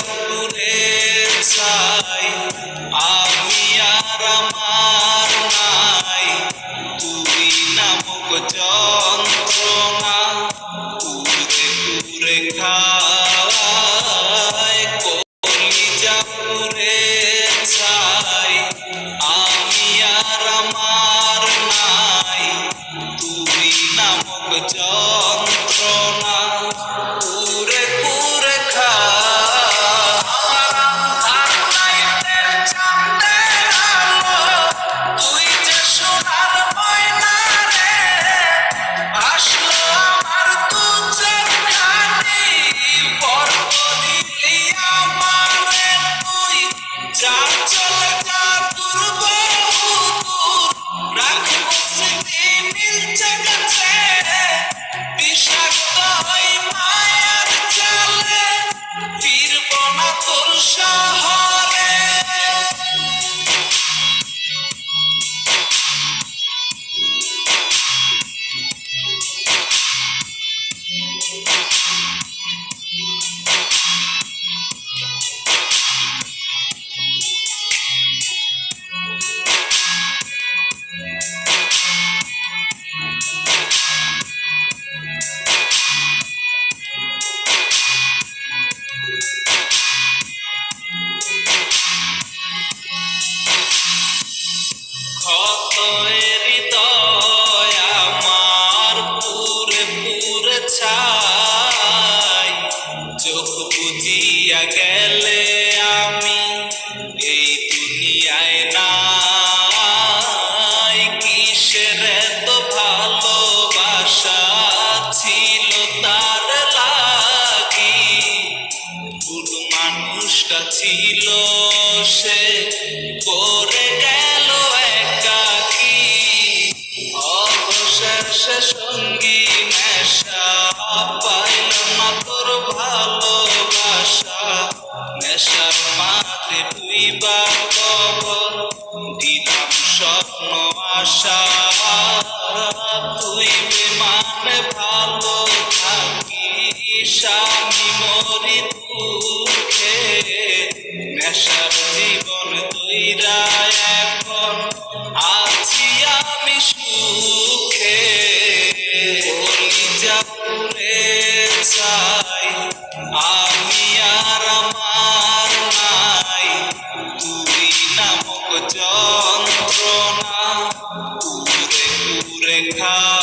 পুরে চাই আমি আর আমার নাই তুই নামক যন্ত্রণা পুরে পুরে খায় কলিজা পুরে চাই আমি আর আমার নাই তুই নামক যন্ত্রণা পুরে পুরে তুই যে সোনার ময়না রে আসলো আমার দু চোখানি বড় দিলি আমারে তুই যা চলে যা দূর বহু দূর রাখব স্মৃতি মিলছে গেছে বিষাক্ত ওই মায়ার জালে ফিরব না তোর শহরে ক্ষত হৃদয় আমার পুরে পুরে ছাই চোখ বুঝিয়া গেলে আমি এই দুনিয়ায় নাই কিসের এত ভালোবাসা ছিল তার লাগি ভুল মানুষটা ছিল সে করে গেল একাকী অবশেষে সঙ্গী নেশা পাইল না তোর ভালোবাসা নেশার মাঠে ডুইবা কবর দিলাম স্বপ্ন আশা তুই বেমানে ভালো থাকিস আমি মরি দুঃখে নেশার জীবন তৈরা এখন আছি আমি সুখে কলিজা পুরে চাই আমি আর আমার নাই তুই নামক যন্ত্রণা পুরে পুরে খা